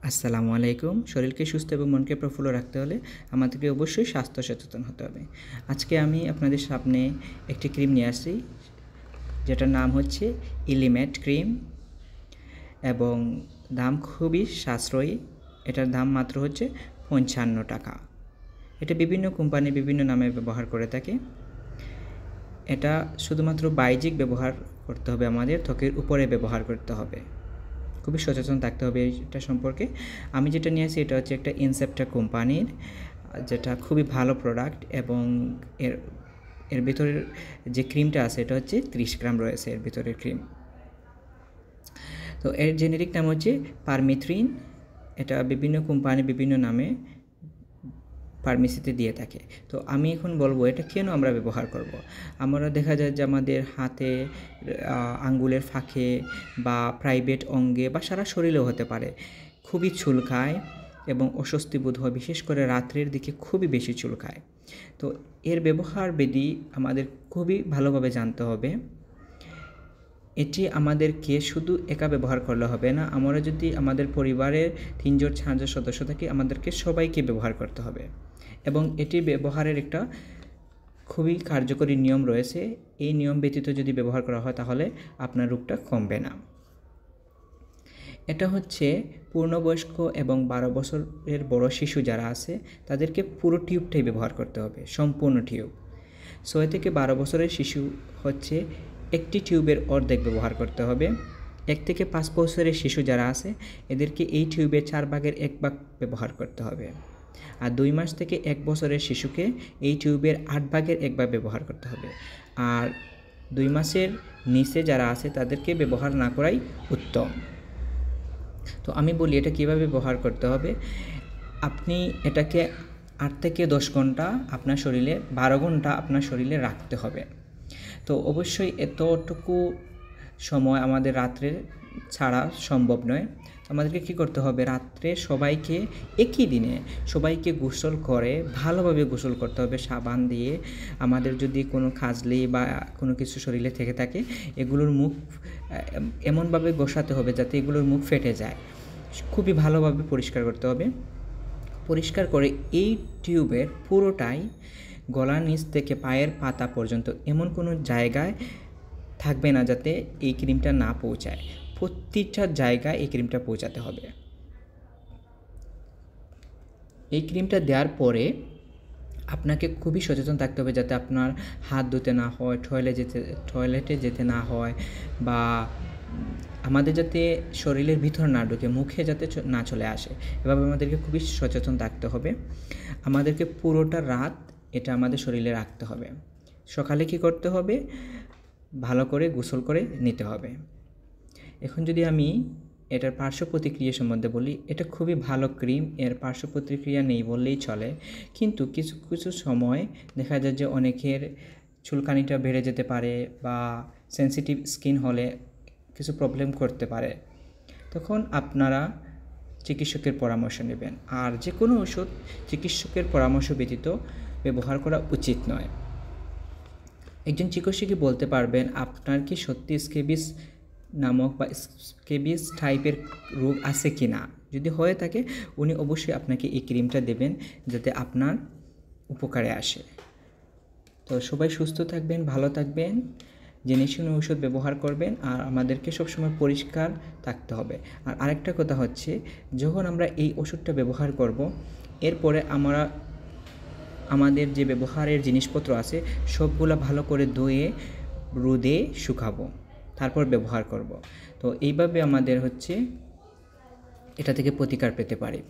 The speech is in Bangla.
আসসালামু আলাইকুম। শরীরকে সুস্থ এবং মনকে প্রফুল্ল রাখতে হলে আমাদেরকে অবশ্যই স্বাস্থ্য সচেতন হতে হবে। আজকে আমি আপনাদের সামনে একটি ক্রিম নিয়ে আসছি, যেটার নাম হচ্ছে ইলিমেট ক্রিম এবং দাম খুবই সাশ্রয়ী। এটার দাম মাত্র হচ্ছে 55 টাকা। এটা বিভিন্ন কোম্পানি বিভিন্ন নামে ব্যবহার করে থাকে। এটা শুধুমাত্র বাহ্যিক ব্যবহার করতে হবে, আমাদের ত্বকের উপরে ব্যবহার করতে হবে। খুবই সচেতন থাকতে হবে এটা সম্পর্কে। আমি যেটা নিয়ে আসি এটা হচ্ছে একটা ইনসেপ্টা কোম্পানির, যেটা খুবই ভালো প্রোডাক্ট এবং এর ভিতরের যে ক্রিমটা আছে এটা হচ্ছে 30 গ্রাম রয়েছে এর ভিতরের ক্রিম। তো এর জেনেরিক নাম হচ্ছে পারমিথ্রিন। এটা বিভিন্ন কোম্পানি বিভিন্ন নামে ফার্মেসিতে দিয়ে থাকে। তো আমি এখন বলবো এটা কেন আমরা ব্যবহার করব। আমরা দেখা যায় যে আমাদের হাতে, আঙ্গুলের ফাঁকে বা প্রাইভেট অঙ্গে বা সারা শরীরেও হতে পারে খুবই চুলকায় এবং অস্বস্তি বোধ হয়, বিশেষ করে রাত্রের দিকে খুবই বেশি চুলকায়। তো এর ব্যবহার বিধি আমাদের খুবই ভালোভাবে জানতে হবে। এটি আমাদেরকে শুধু একা ব্যবহার করলে হবে না, আমরা যদি আমাদের পরিবারের 3-4 সদস্য থাকি আমাদেরকে সবাইকে ব্যবহার করতে হবে এবং এটি ব্যবহারের একটা খুবই কার্যকরী নিয়ম রয়েছে। এই নিয়ম ব্যতীত যদি ব্যবহার করা হয় তাহলে আপনার রোগটা কমবে না। এটা হচ্ছে পূর্ণবয়স্ক এবং 12 বছরের বড় শিশু যারা আছে তাদেরকে পুরো টিউবটাই ব্যবহার করতে হবে, সম্পূর্ণ টিউব। 6 থেকে 12 বছরের শিশু হচ্ছে একটি টিউবের অর্ধেক ব্যবহার করতে হবে। 1 থেকে 5 বছরের শিশু যারা আছে এদেরকে এই টিউবের 4 ভাগের 1 ভাগ ব্যবহার করতে হবে। আর 2 মাস থেকে 1 বছরের শিশুকে এই টিউবের 8 ভাগের 1 ভাগ ব্যবহার করতে হবে। আর 2 মাসের নিচে যারা আছে তাদেরকে ব্যবহার না করাই উত্তম। তো আমি বলি এটা কীভাবে ব্যবহার করতে হবে। আপনি এটাকে 8 থেকে 10 ঘন্টা আপনার শরীরে, 12 ঘন্টা আপনার শরীরে রাখতে হবে। তো অবশ্যই এতটুকু সময় আমাদের রাত্রে ছাড়া সম্ভব নয়। আমাদেরকে কী করতে হবে, রাত্রে সবাইকে একই দিনে সবাইকে গোসল করে ভালোভাবে গোসল করতে হবে সাবান দিয়ে। আমাদের যদি কোনো খাজলি বা কোনো কিছু শরীরে থেকে থাকে এগুলোর মুখ এমনভাবে ঘষাতে হবে যাতে এগুলোর মুখ ফেটে যায়। খুবই ভালোভাবে পরিষ্কার করতে হবে। পরিষ্কার করে এই টিউবের পুরোটাই গলার নিচ থেকে পায়ের পাতা পর্যন্ত এমন কোনো জায়গায় থাকবে না যাতে এই ক্রিমটা না পৌঁছায়। প্রতিটা জায়গায় এই ক্রিমটা পৌঁছাতে হবে। এই ক্রিমটা দেওয়ার পরে আপনাকে খুবই সচেতন থাকতে হবে যাতে আপনার হাত ধুতে না হয়, টয়লেটে যেতে না হয়, বা আমাদের যাতে শরীরের ভিতর না ঢুকে মুখে যাতে না চলে আসে। এভাবে আমাদেরকে খুবই সচেতন থাকতে হবে। আমাদেরকে পুরোটা রাত এটা আমাদের শরীরে রাখতে হবে। সকালে কি করতে হবে, ভালো করে গোসল করে নিতে হবে। এখন যদি আমি এটার পার্শ্ব প্রতিক্রিয়া সম্বন্ধে বলি, এটা খুবই ভালো ক্রিম, এর পার্শ্ব প্রতিক্রিয়া নেই বললেই চলে। কিন্তু কিছু কিছু সময় দেখা যায় যে অনেকের চুলকানিটা বেড়ে যেতে পারে বা সেন্সিটিভ স্কিন হলে কিছু প্রবলেম করতে পারে, তখন আপনারা চিকিৎসকের পরামর্শ নেবেন। আর যে কোনো ওষুধ চিকিৎসকের পরামর্শ ব্যতীত ব্যবহার করা উচিত নয়। একজন চিকিৎসকই বলতে পারবেন আপনার কি সত্যি স্কেবিস নামক বা স্কেবিস টাইপের রোগ আছে কি না। যদি হয়ে থাকে উনি অবশ্যই আপনাকে এই ক্রিমটা দেবেন যাতে আপনার উপকারে আসে। তো সবাই সুস্থ থাকবেন, ভালো থাকবেন, জেনে শুনে ওষুধ ব্যবহার করবেন। আর আমাদেরকে সবসময় পরিষ্কার থাকতে হবে। আর আরেকটা কথা হচ্ছে, যখন আমরা এই ওষুধটা ব্যবহার করব এরপরে আমরা আমাদের যে ব্যবহারের জিনিসপত্র আছে সবগুলো ভালো করে ধুয়ে রোদে শুকাবো, তারপর ব্যবহার করব। তো এইভাবে আমাদের হচ্ছে এটা থেকে প্রতিকার পেতে পারি।